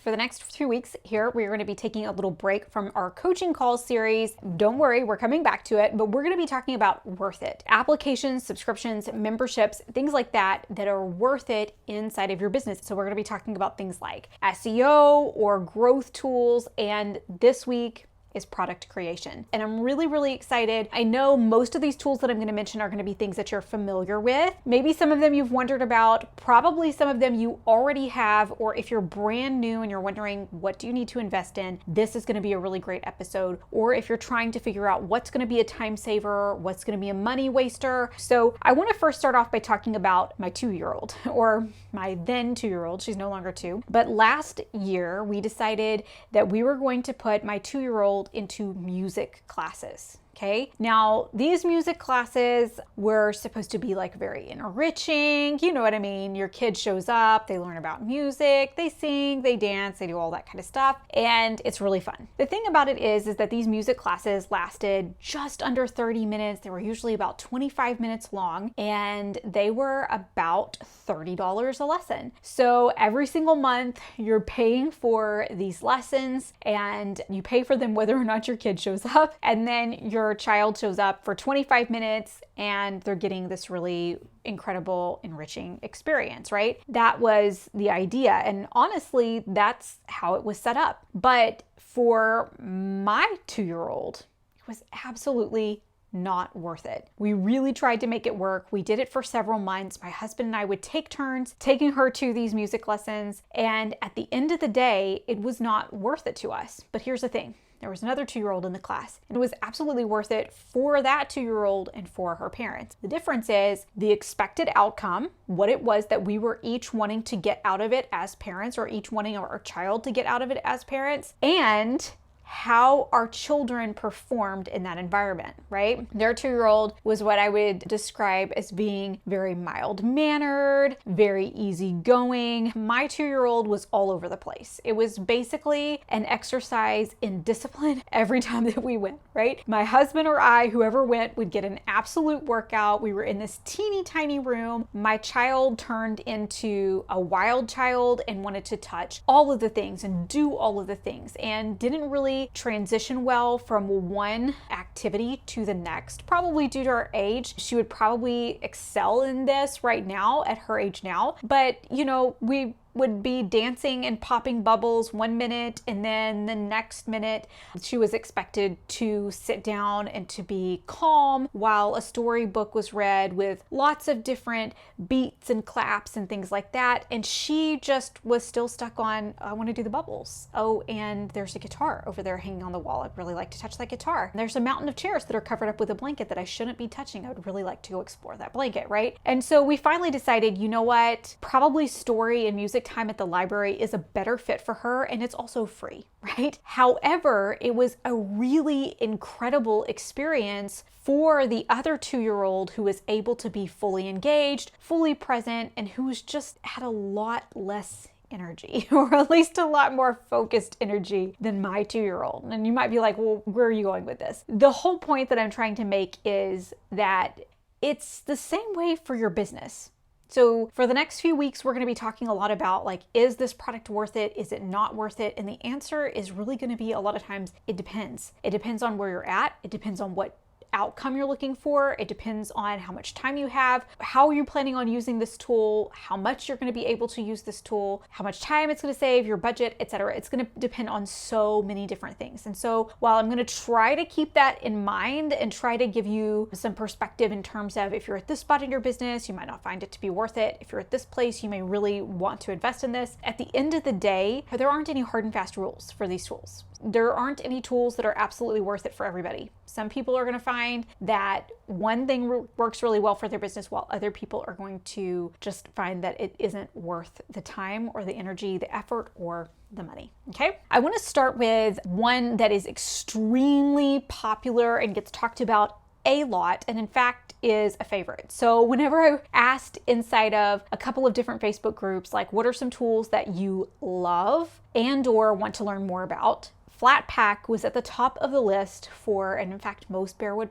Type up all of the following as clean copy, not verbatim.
For the next 2 weeks here, we're going to be taking a little break from our coaching call series. Don't worry, we're coming back to it, but we're going to be talking about worth it. Applications, subscriptions, memberships, things like that are worth it inside of your business. So we're going to be talking about things like SEO or growth tools, and this week is product creation. And I'm really, really excited. I know most of these tools that I'm going to mention are going to be things that you're familiar with. Maybe some of them you've wondered about, probably some of them you already have, or if you're brand new and you're wondering what do you need to invest in, this is going to be a really great episode. Or if you're trying to figure out what's going to be a time saver, what's going to be a money waster. So I want to first start off by talking about my 2-year-old, or my then 2-year-old. She's no longer 2. But last year we decided that we were going to put my 2-year-old into music classes. Okay. Now, these music classes were supposed to be like very enriching. You know what I mean? Your kid shows up, they learn about music, they sing, they dance, they do all that kind of stuff. And it's really fun. The thing about it is that these music classes lasted just under 30 minutes. They were usually about 25 minutes long, and they were about $30 a lesson. So every single month you're paying for these lessons, and you pay for them whether or not your kid shows up. And then your child shows up for 25 minutes and they're getting this really incredible, enriching experience, right? That was the idea. And honestly, that's how it was set up. But for my 2-year-old, it was absolutely not worth it. We really tried to make it work. We did it for several months. My husband and I would take turns taking her to these music lessons. And at the end of the day, it was not worth it to us. But here's the thing. There was another 2-year-old in the class, and it was absolutely worth it for that 2-year-old and for her parents. The difference is the expected outcome, what it was that we were each wanting to get out of it as parents, or each wanting our child to get out of it as parents, and how our children performed in that environment, right? Their 2-year-old was what I would describe as being very mild-mannered, very easygoing. My 2-year-old was all over the place. It was basically an exercise in discipline every time that we went, right? My husband or I, whoever went, would get an absolute workout. We were in this teeny tiny room. My child turned into a wild child and wanted to touch all of the things and do all of the things, and didn't really transition well from one activity to the next, probably due to her age. She would probably excel in this right now at her age now, but we would be dancing and popping bubbles 1 minute, and then the next minute she was expected to sit down and to be calm while a storybook was read with lots of different beats and claps and things like that. And she just was still stuck on, I want to do the bubbles. Oh, and there's a guitar over there hanging on the wall. I'd really like to touch that guitar. And there's a mountain of chairs that are covered up with a blanket that I shouldn't be touching. I would really like to go explore that blanket, right? And so we finally decided, you know what? Probably story and music time at the library is a better fit for her, and it's also free, right? However, it was a really incredible experience for the other 2-year-old who was able to be fully engaged, fully present, and who's just had a lot less energy, or at least a lot more focused energy than my 2-year-old. And you might be like, well, where are you going with this? The whole point that I'm trying to make is that it's the same way for your business. So for the next few weeks, we're going to be talking a lot about, like, is this product worth it? Is it not worth it? And the answer is really going to be, a lot of times, it depends. It depends on where you're at. It depends on what outcome you're looking for. It depends on how much time you have, how are you planning on using this tool, how much you're going to be able to use this tool, how much time it's going to save, your budget, etc. It's going to depend on so many different things. And so while I'm going to try to keep that in mind and try to give you some perspective in terms of, if you're at this spot in your business, you might not find it to be worth it. If you're at this place, you may really want to invest in this. At the end of the day, there aren't any hard and fast rules for these tools. There aren't any tools that are absolutely worth it for everybody. Some people are going to find that one thing works really well for their business, while other people are going to just find that it isn't worth the time or the energy, the effort, or the money. Okay. I want to start with one that is extremely popular and gets talked about a lot, and in fact is a favorite. So whenever I asked inside of a couple of different Facebook groups, like, what are some tools that you love and or want to learn more about? Flatpack was at the top of the list for, and in fact, most Bearwood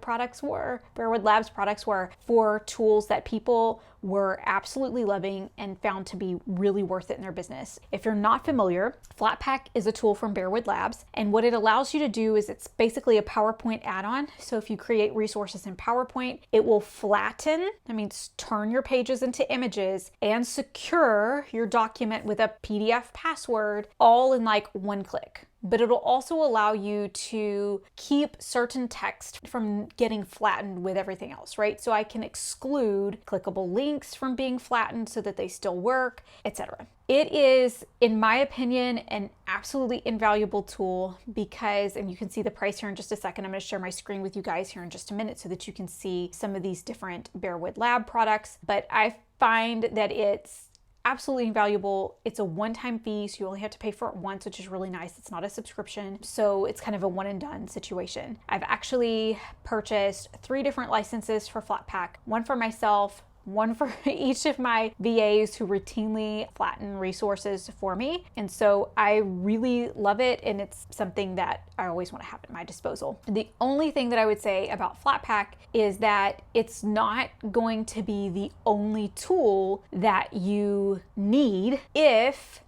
Labs products were for tools that people were absolutely loving and found to be really worth it in their business. If you're not familiar, Flatpack is a tool from Bearwood Labs, and what it allows you to do is it's basically a PowerPoint add-on. So if you create resources in PowerPoint, it will flatten, that means turn your pages into images, and secure your document with a PDF password all in like one click. But it'll also allow you to keep certain text from getting flattened with everything else, right? So I can exclude clickable links from being flattened so that they still work, etc. It is, in my opinion, an absolutely invaluable tool because, and you can see the price here in just a second. I'm going to share my screen with you guys here in just a minute so that you can see some of these different Bearwood Lab products. But I find that it's absolutely invaluable. It's a one-time fee, so you only have to pay for it once, which is really nice. It's not a subscription, so it's kind of a one and done situation. I've actually purchased 3 different licenses for Flatpack, one for myself, one for each of my VAs who routinely flatten resources for me. And so I really love it, and it's something that I always want to have at my disposal. The only thing that I would say about Flatpack is that it's not going to be the only tool that you need if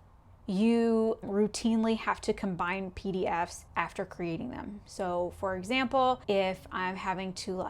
you routinely have to combine PDFs after creating them. So for example, if I'm having to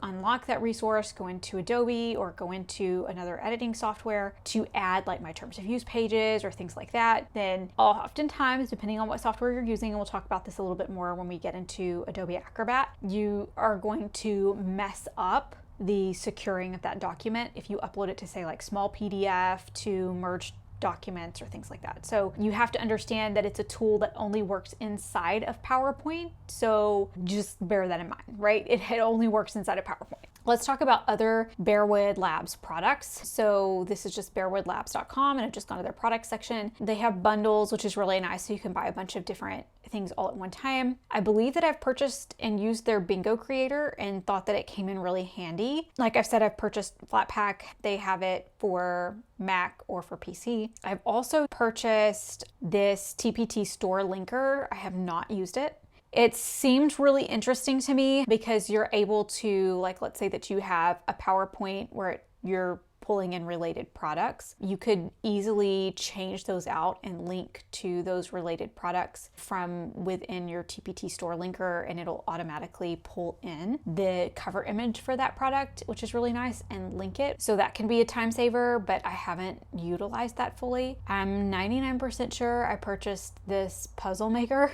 unlock that resource, go into Adobe or go into another editing software to add like my terms of use pages or things like that, then oftentimes, depending on what software you're using, and we'll talk about this a little bit more when we get into Adobe Acrobat, you are going to mess up the securing of that document if you upload it to say like small PDF to merge documents or things like that. So you have to understand that it's a tool that only works inside of PowerPoint. So just bear that in mind, right? It only works inside of PowerPoint. Let's talk about other Bearwood Labs products. So this is just bearwoodlabs.com, and I've just gone to their product section. They have bundles, which is really nice. So you can buy a bunch of different things all at one time. I believe that I've purchased and used their bingo creator and thought that it came in really handy. Like I've said, I've purchased Flatpack. They have it for Mac or for PC. I've also purchased this TPT store linker. I have not used it. It seemed really interesting to me because you're able to, like, let's say that you have a PowerPoint where you're pulling in related products. You could easily change those out and link to those related products from within your TPT store linker, and it'll automatically pull in the cover image for that product, which is really nice, and link it. So that can be a time saver, but I haven't utilized that fully. I'm 99% sure I purchased this puzzle maker.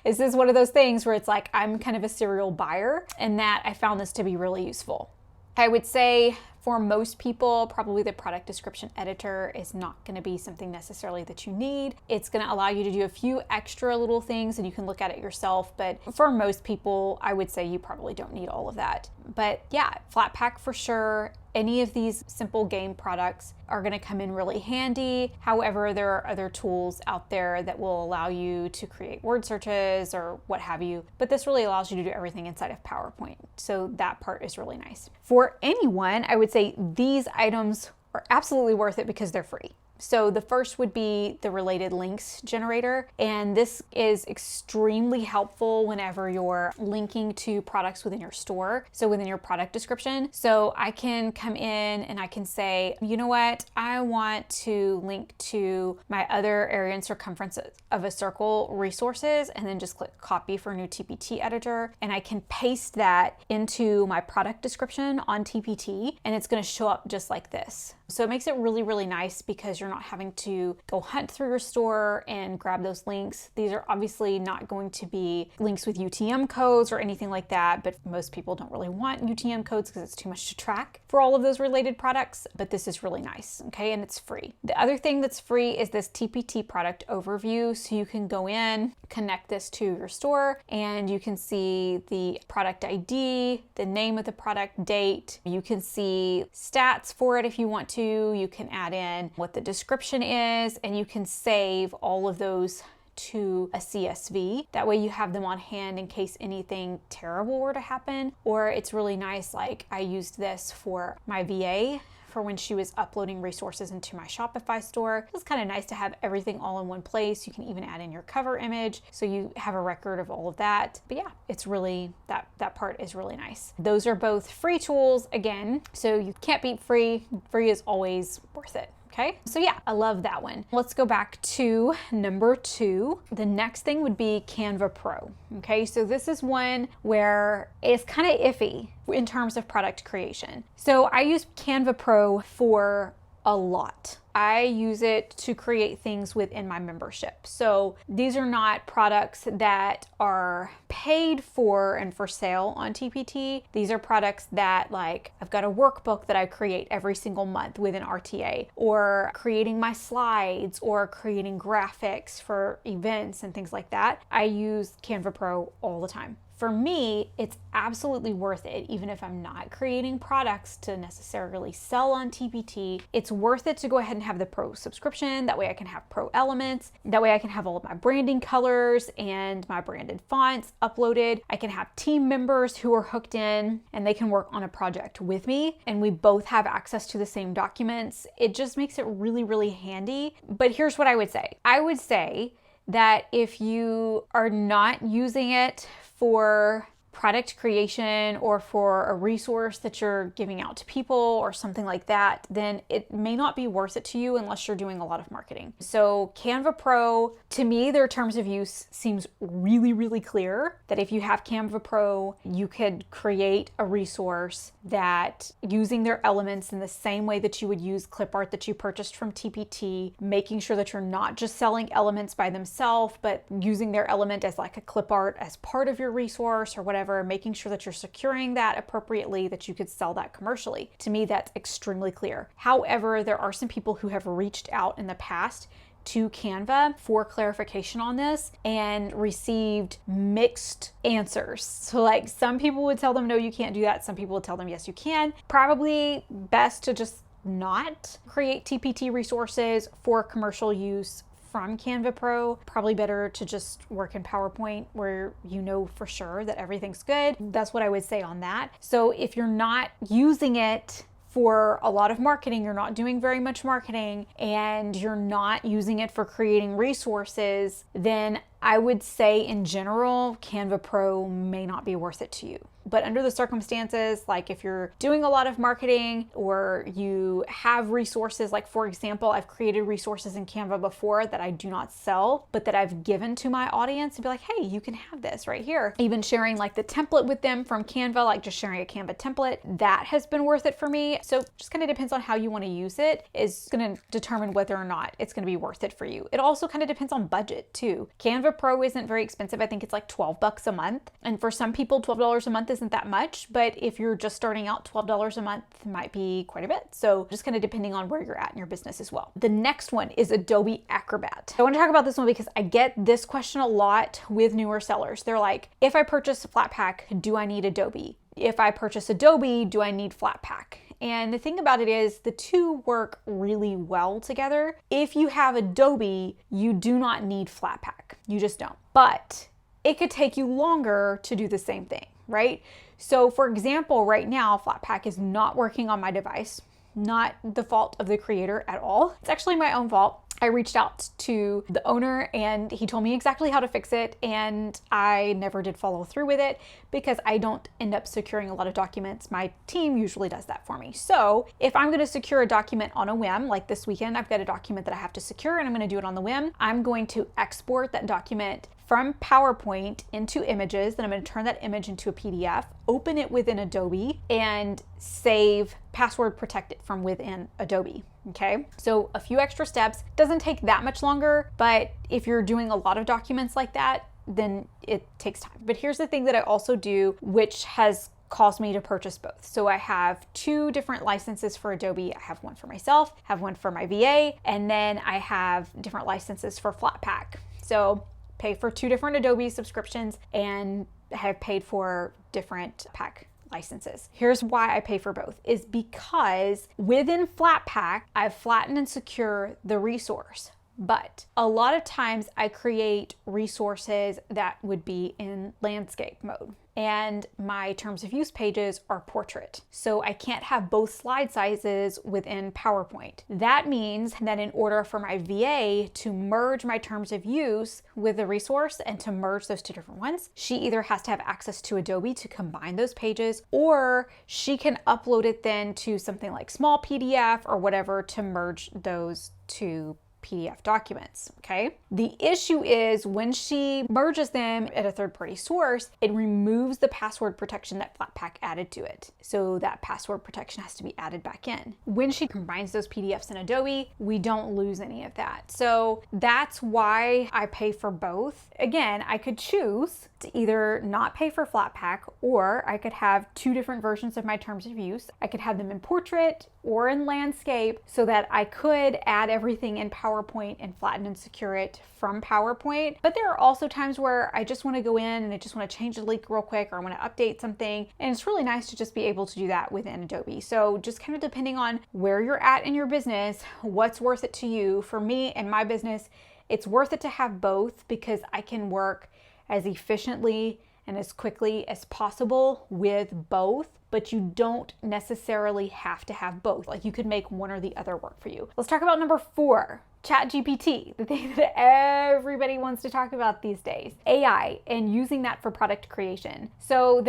This is one of those things where it's like I'm kind of a serial buyer, and that I found this to be really useful. I would say for most people, probably the product description editor is not going to be something necessarily that you need. It's going to allow you to do a few extra little things and you can look at it yourself. But for most people, I would say you probably don't need all of that. But yeah, Flatpack for sure. Any of these simple game products are going to come in really handy. However, there are other tools out there that will allow you to create word searches or what have you. But this really allows you to do everything inside of PowerPoint. So that part is really nice. For anyone, I would say these items are absolutely worth it because they're free. So the first would be the related links generator. And this is extremely helpful whenever you're linking to products within your store. So within your product description. So I can come in and I can say, you know what? I want to link to my other area and circumference of a circle resources, and then just click copy for new TPT editor. And I can paste that into my product description on TPT, and it's going to show up just like this. So it makes it really, really nice because you're not having to go hunt through your store and grab those links. These are obviously not going to be links with UTM codes or anything like that, but most people don't really want UTM codes because it's too much to track for all of those related products, but this is really nice, okay? And it's free. The other thing that's free is this TPT product overview. So you can go in, connect this to your store, and you can see the product ID, the name of the product, date. You can see stats for it if you want to. You can add in what the description is, and you can save all of those to a CSV. That way you have them on hand in case anything terrible were to happen. Or it's really nice, like I used this for my VA for when she was uploading resources into my Shopify store. It's kind of nice to have everything all in one place. You can even add in your cover image so you have a record of all of that. But yeah, it's really, that part is really nice. Those are both free tools again, so you can't beat free. Free is always worth it. Okay, so yeah, I love that one. Let's go back to number 2. The next thing would be Canva Pro. Okay, so this is one where it's kind of iffy in terms of product creation. So I use Canva Pro for a lot. I use it to create things within my membership. So these are not products that are paid for and for sale on TPT. These are products that, like, I've got a workbook that I create every single month within RTA, or creating my slides, or creating graphics for events and things like that. I use Canva Pro all the time. For me, it's absolutely worth it, even if I'm not creating products to necessarily sell on TPT. It's worth it to go ahead and have the Pro subscription. That way I can have Pro elements. That way I can have all of my branding colors and my branded fonts uploaded. I can have team members who are hooked in and they can work on a project with me, and we both have access to the same documents. It just makes it really, really handy. But here's what I would say. I would say that if you are not using it for product creation or for a resource that you're giving out to people or something like that, then it may not be worth it to you unless you're doing a lot of marketing. So Canva Pro, to me, their terms of use seems really, really clear that if you have Canva Pro, you could create a resource that, using their elements in the same way that you would use clip art that you purchased from TPT, making sure that you're not just selling elements by themselves, but using their element as like a clip art as part of your resource or whatever, making sure that you're securing that appropriately, that you could sell that commercially. To me, that's extremely clear. However, there are some people who have reached out in the past to Canva for clarification on this and received mixed answers. So like, some people would tell them, no, you can't do that. Some people would tell them, yes, you can. Probably best to just not create TPT resources for commercial use from Canva Pro. Probably better to just work in PowerPoint where you know for sure that everything's good. That's what I would say on that. So if you're not using it for a lot of marketing, you're not doing very much marketing, and you're not using it for creating resources, then I would say in general, Canva Pro may not be worth it to you. But under the circumstances, like if you're doing a lot of marketing or you have resources, like for example, I've created resources in Canva before that I do not sell, but that I've given to my audience and be like, hey, you can have this right here. Even sharing like the template with them from Canva, like just sharing a Canva template, that has been worth it for me. So just kind of depends on how you want to use it, is going to determine whether or not it's going to be worth it for you. It also kind of depends on budget too. Canva Pro isn't very expensive. I think it's like $12 a month. And for some people, $12 a month isn't that much, but if you're just starting out, $12 a month might be quite a bit. So just kind of depending on where you're at in your business as well. The next one is Adobe Acrobat. I want to talk about this one because I get this question a lot with newer sellers. They're like, if I purchase Flatpack, do I need Adobe? If I purchase Adobe, do I need Flatpack? And the thing about it is the two work really well together. If you have Adobe, you do not need Flatpack. You just don't. But it could take you longer to do the same thing, right? So for example, right now, Flatpack is not working on my device. Not the fault of the creator at all. It's actually my own fault. I reached out to the owner and he told me exactly how to fix it, and I never did follow through with it because I don't end up securing a lot of documents. My team usually does that for me. So if I'm going to secure a document on a whim, like this weekend, I've got a document that I have to secure and I'm going to do it on the whim, I'm going to export that document from PowerPoint into images. Then I'm going to turn that image into a PDF, open it within Adobe, and save, password protect it from within Adobe. Okay, so a few extra steps. Doesn't take that much longer, but if you're doing a lot of documents like that, then it takes time. But here's the thing that I also do, which has caused me to purchase both. So I have 2 different licenses for Adobe. I have one for myself, have one for my VA, and then I have different licenses for Flatpack. So pay for 2 different Adobe subscriptions and have paid for different pack licenses. Here's why I pay for both, is because within Flatpack, I've flattened and secure the resource. But a lot of times I create resources that would be in landscape mode, and my terms of use pages are portrait. So I can't have both slide sizes within PowerPoint. That means that in order for my VA to merge my terms of use with the resource and to merge those two different ones, she either has to have access to Adobe to combine those pages, or she can upload it then to something like small PDF or whatever to merge those two PDF documents, okay? The issue is when she merges them at a third-party source, it removes the password protection that Flatpack added to it. So that password protection has to be added back in. When she combines those PDFs in Adobe, we don't lose any of that. So that's why I pay for both. Again, I could choose to either not pay for Flatpack, or I could have two different versions of my terms of use. I could have them in portrait or in landscape so that I could add everything in PowerPoint and flatten and secure it from PowerPoint. But there are also times where I just want to go in and I just want to change the link real quick, or I want to update something. And it's really nice to just be able to do that within Adobe. So just kind of depending on where you're at in your business, what's worth it to you. For me and my business, it's worth it to have both because I can work as efficiently and as quickly as possible with both, but you don't necessarily have to have both. Like, you could make one or the other work for you. Let's talk about number 4. ChatGPT, the thing that everybody wants to talk about these days, AI, and using that for product creation. So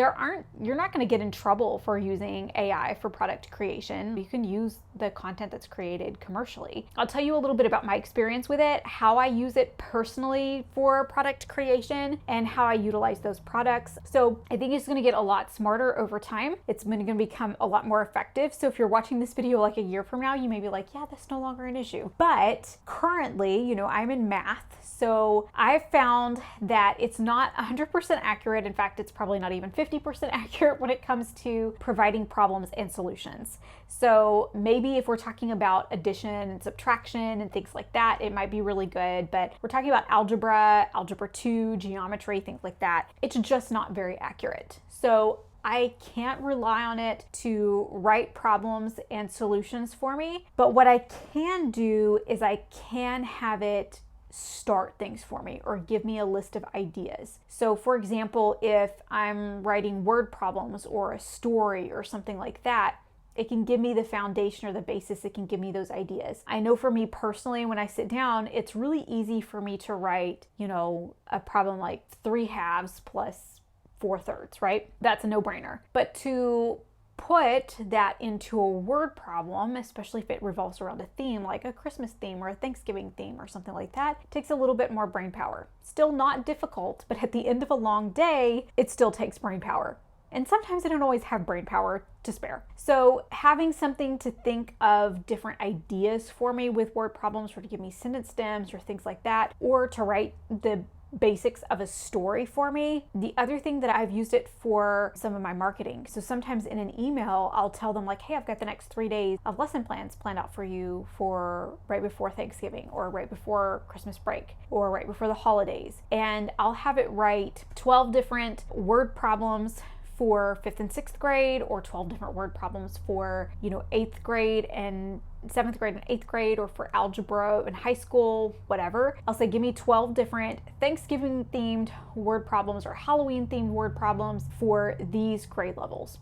you're not going to get in trouble for using AI for product creation. You can use the content that's created commercially. I'll tell you a little bit about my experience with it, how I use it personally for product creation, and how I utilize those products. So I think it's going to get a lot smarter over time. It's going to become a lot more effective. So if you're watching this video like a year from now, you may be like, yeah, that's no longer an issue. But currently, I'm in math, so I've found that it's not 100% accurate. In fact, it's probably not even 50% accurate when it comes to providing problems and solutions. So maybe if we're talking about addition and subtraction and things like that, it might be really good. But we're talking about algebra, algebra 2, geometry, things like that. It's just not very accurate. So I can't rely on it to write problems and solutions for me. But what I can do is I can have it start things for me or give me a list of ideas. So for example, if I'm writing word problems or a story or something like that, it can give me the foundation or the basis. It can give me those ideas. I know for me personally, when I sit down, it's really easy for me to write, a problem like 3/2 plus 4/3, right? That's a no-brainer. But to put that into a word problem, especially if it revolves around a theme like a Christmas theme or a Thanksgiving theme or something like that, takes a little bit more brain power. Still not difficult, but at the end of a long day, it still takes brain power. And sometimes I don't always have brain power to spare. So having something to think of different ideas for me with word problems, or to give me sentence stems or things like that, or to write the basics of a story for me. The other thing that I've used it for some of my marketing. So sometimes in an email, I'll tell them like, hey, I've got the next 3 days of lesson plans planned out for you for right before Thanksgiving or right before Christmas break or right before the holidays. And I'll have it write 12 different word problems for 5th and 6th grade, or 12 different word problems for, 8th grade and 7th grade and 8th grade, or for algebra in high school, whatever. I'll say, give me 12 different Thanksgiving themed word problems or Halloween themed word problems for these grade levels.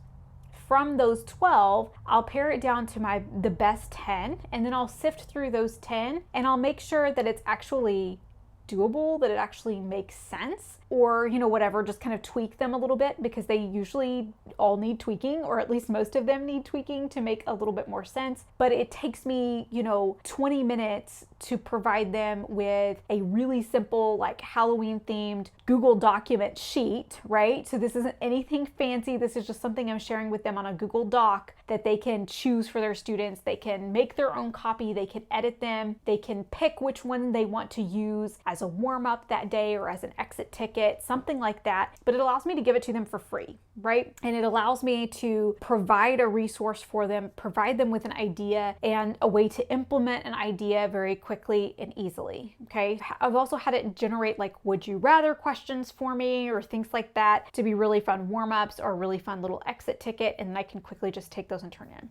From those 12, I'll pare it down to the best 10, and then I'll sift through those 10, and I'll make sure that it's actually doable, that it actually makes sense, or whatever, just kind of tweak them a little bit, because they usually all need tweaking, or at least most of them need tweaking to make a little bit more sense. But it takes me 20 minutes to provide them with a really simple, like Halloween themed Google document sheet, right? So this isn't anything fancy. This is just something I'm sharing with them on a Google Doc that they can choose for their students. They can make their own copy. They can edit them. They can pick which one they want to use as a warm-up that day or as an exit ticket, something like that. But it allows me to give it to them for free, right? And it allows me to provide a resource for them, provide them with an idea and a way to implement an idea very quickly and easily, okay? I've also had it generate like would you rather questions for me or things like that to be really fun warm-ups or a really fun little exit ticket, and then I can quickly just take those and turn in.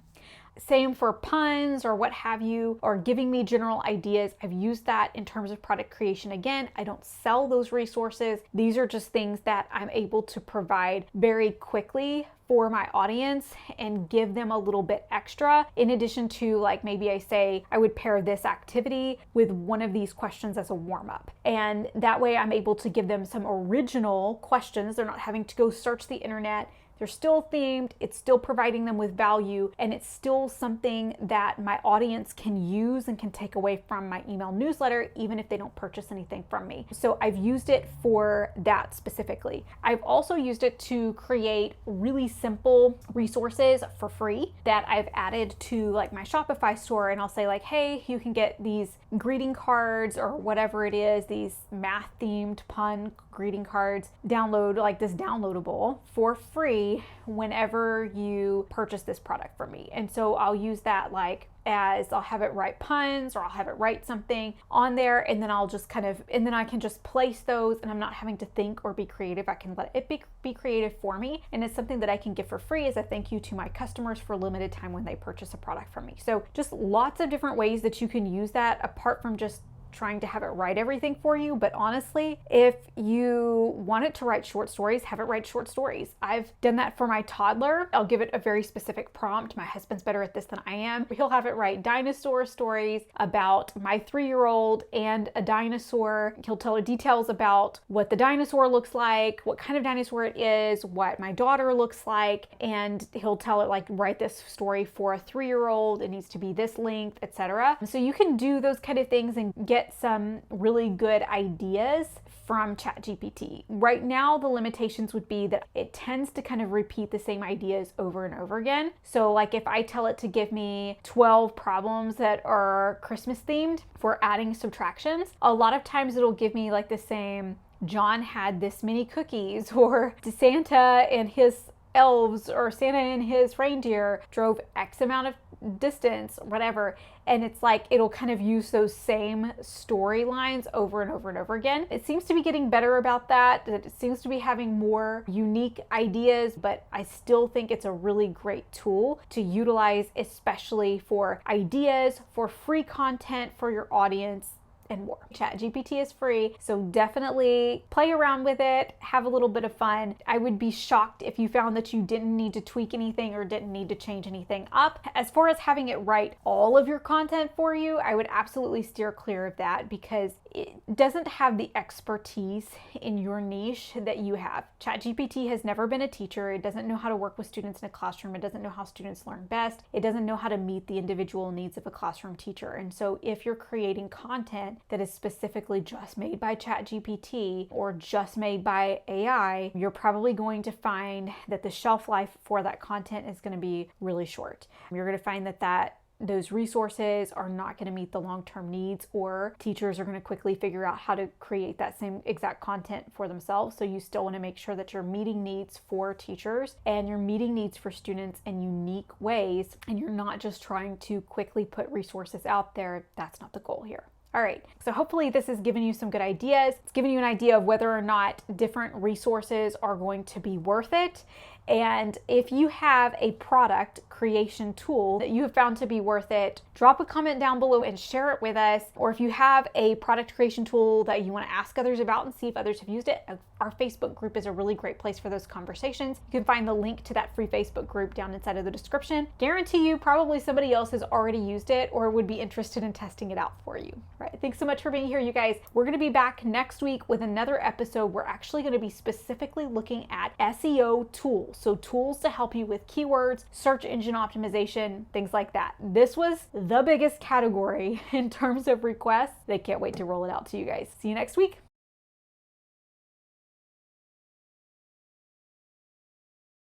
same for puns or what have you, or giving me general ideas. I've used that in terms of product creation. Again, I don't sell those resources. These are just things that I'm able to provide very quickly for my audience and give them a little bit extra, in addition to, like, maybe I say I would pair this activity with one of these questions as a warm-up. And that way I'm able to give them some original questions. They're not having to go search the internet. They're still themed, it's still providing them with value, and it's still something that my audience can use and can take away from my email newsletter, even if they don't purchase anything from me. So I've used it for that specifically. I've also used it to create really simple resources for free that I've added to, like, my Shopify store, and I'll say, like, hey, you can get these greeting cards or whatever it is, these math themed pun greeting cards, download, like, this downloadable for free whenever you purchase this product from me. And so I'll use that, like, as I'll have it write puns, or I'll have it write something on there, and then I'll just and then I can just place those, and I'm not having to think or be creative. I can let it be creative for me, and it's something that I can give for free as a thank you to my customers for a limited time when they purchase a product from me. So just lots of different ways that you can use that, apart from just trying to have it write everything for you. But honestly, if you want it to write short stories, have it write short stories. I've done that for my toddler. I'll give it a very specific prompt. My husband's better at this than I am. He'll have it write dinosaur stories about my 3-year-old and a dinosaur. He'll tell her details about what the dinosaur looks like, what kind of dinosaur it is, what my daughter looks like, and he'll tell it, like, write this story for a 3-year-old. It needs to be this length, etc. So you can do those kind of things and get some really good ideas from ChatGPT. Right now, the limitations would be that it tends to kind of repeat the same ideas over and over again. So, like, if I tell it to give me 12 problems that are Christmas themed for adding subtractions, a lot of times it'll give me, like, the same, John had this many cookies, or Santa and his elves, or Santa and his reindeer drove X amount of distance, whatever. And it's like, it'll kind of use those same storylines over and over and over again. It seems to be getting better about that. It seems to be having more unique ideas, but I still think it's a really great tool to utilize, especially for ideas, for free content for your audience, and more. ChatGPT is free, so definitely play around with it, have a little bit of fun. I would be shocked if you found that you didn't need to tweak anything or didn't need to change anything up. As far as having it write all of your content for you, I would absolutely steer clear of that, because it doesn't have the expertise in your niche that you have. ChatGPT has never been a teacher. It doesn't know how to work with students in a classroom. It doesn't know how students learn best. It doesn't know how to meet the individual needs of a classroom teacher. And so if you're creating content that is specifically just made by ChatGPT or just made by AI, you're probably going to find that the shelf life for that content is going to be really short. You're going to find that those resources are not going to meet the long-term needs, or teachers are going to quickly figure out how to create that same exact content for themselves. So you still want to make sure that you're meeting needs for teachers and you're meeting needs for students in unique ways, and you're not just trying to quickly put resources out there. That's not the goal here. All right, so hopefully this has given you some good ideas. It's given you an idea of whether or not different resources are going to be worth it. And if you have a product creation tool that you have found to be worth it, drop a comment down below and share it with us. Or if you have a product creation tool that you want to ask others about and see if others have used it, our Facebook group is a really great place for those conversations. You can find the link to that free Facebook group down inside of the description. Guarantee you probably somebody else has already used it or would be interested in testing it out for you. All right, thanks so much for being here, you guys. We're going to be back next week with another episode. We're actually going to be specifically looking at SEO tools. So tools to help you with keywords, search engine optimization, things like that. This was the biggest category in terms of requests. They can't wait to roll it out to you guys. See you next week.